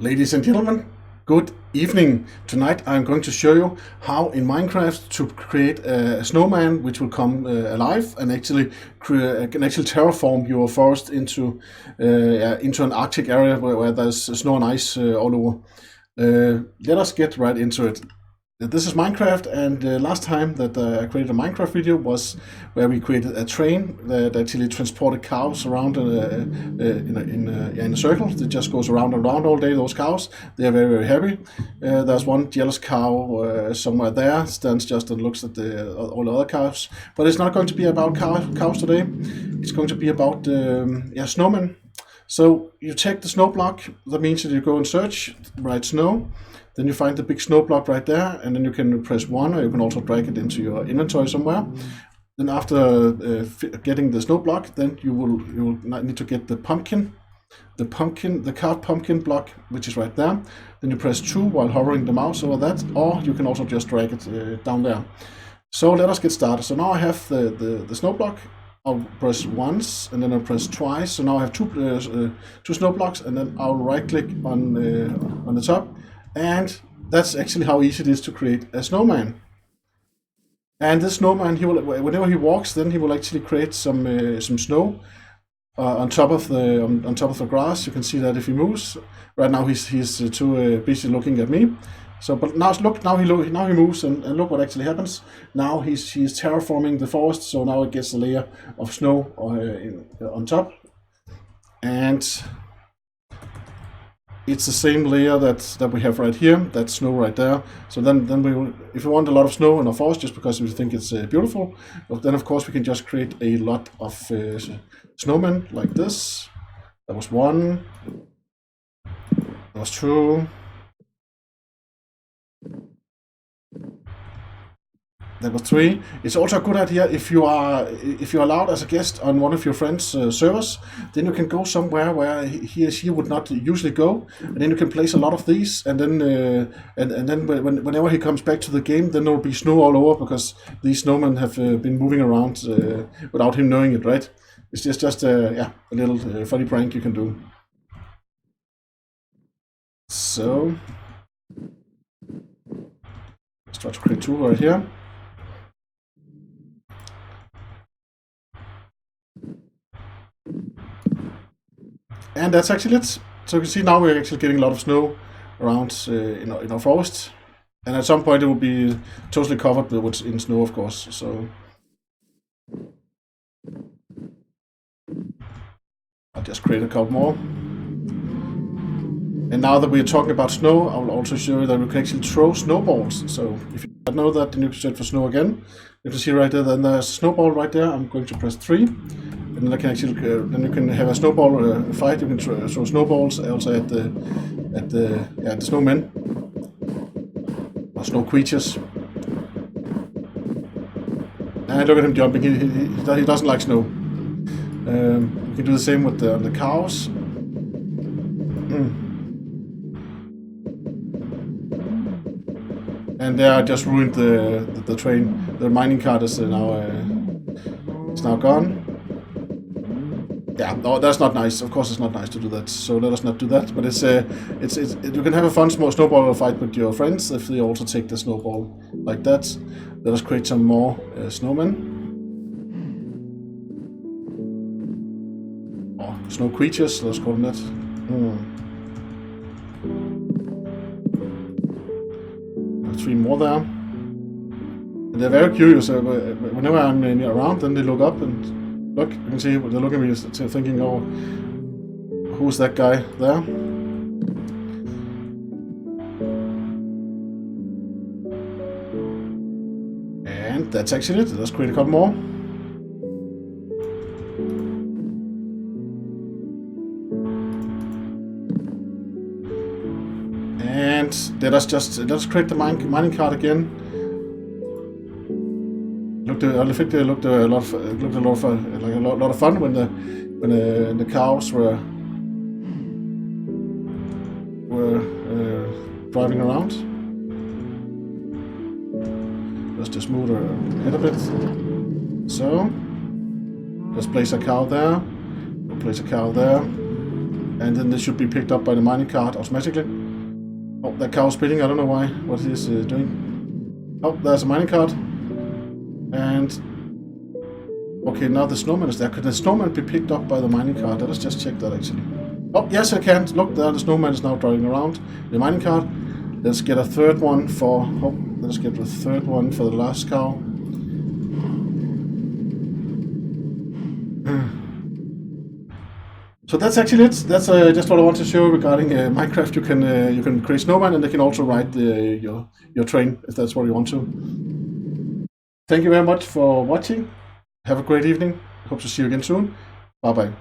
Ladies and gentlemen, good evening. Tonight I'm going to show you how in Minecraft to create a snowman which will come alive and actually terraform your forest into an Arctic area where there's snow and ice all over. Let us get right into it. This is Minecraft, and last time that I created a Minecraft video was where we created a train that actually transported cows around in a circle. It just goes around and around all day, those cows. They are very, very happy. There's one jealous cow somewhere there, stands just and looks at all the other cows. But it's not going to be about cows today. It's going to be about snowmen. So you take the snow block. That means that you go and search, write snow. Then you find the big snow block right there, and then you can press 1, or you can also drag it into your inventory somewhere. Then after getting the snow block, then you will need to get the carved pumpkin block, which is right there. Then you press 2 while hovering the mouse over that, or you can also just drag it down there. So let us get started. So now I have the snow block. I'll press once, and then I'll press twice. So now I have two snow blocks, and then I'll right click on the top. And that's actually how easy it is to create a snowman. And this snowman, whenever he walks, then he will actually create some snow on top of the grass. You can see that if he moves. Right now he's too busy looking at me. So, but now look, now he moves, and look what actually happens. Now he's terraforming the forest. So now it gets a layer of snow on top, and it's the same layer that we have right here, that snow right there. So then we will, if we want a lot of snow in our forest just because we think it's beautiful, then of course we can just create a lot of snowmen like this. That was 1, that was 2, that was 3. It's also a good idea if you're allowed as a guest on one of your friends' servers, then you can go somewhere where he or she would not usually go, and then you can place a lot of these, and then whenever he comes back to the game, then there will be snow all over because these snowmen have been moving around without him knowing it, right? It's just a little funny prank you can do. So let's try to create 2 right here. And that's actually it. So you can see now we're actually getting a lot of snow around in our forest. And at some point it will be totally covered in snow, of course. So I'll just create a couple more. And now that we're talking about snow, I will also show you that we can actually throw snowballs. So if you don't know that, then you can search for snow again. You can see right there, then there's a snowball right there. I'm going to press 3. And then I can actually, then you can have a snowball fight. You can throw snowballs also at the snowmen or snow creatures. And look at him jumping. He doesn't like snow. You can do the same with the cows. And there I just ruined the train. The mining cart is now gone. Yeah, no, that's not nice. Of course, it's not nice to do that. So let us not do that. But it's you can have a fun small snowball fight with your friends if they also take the snowball like that. Let us create some more snowmen or snow creatures. Let's call them that. 3 more there. And they're very curious. Whenever I'm around, then they look up and. Look, you can see they're looking at me thinking, oh, who's that guy there? And that's actually it. Let's create a couple more. And let's create the mining cart again. It looked a lot of fun when the cows were driving around. Let's just move her head a bit. So let's place a cow there. We'll place a cow there. and then they should be picked up by the mining cart automatically. Oh, that cow is spitting. I don't know why. What he is doing. Oh, there's a mining cart. And okay, now the snowman is there. Could the snowman be picked up by the mining cart? Let us just check that actually. Oh, yes, I can. Look, there the snowman is now driving around the mining cart. Let's get a third one for. Oh, let's get the third one for the last cow. So that's actually it. That's just what I want to show regarding Minecraft. You can create snowman, and they can also ride your train if that's what you want to. Thank you very much for watching. Have a great evening. Hope to see you again soon. Bye bye.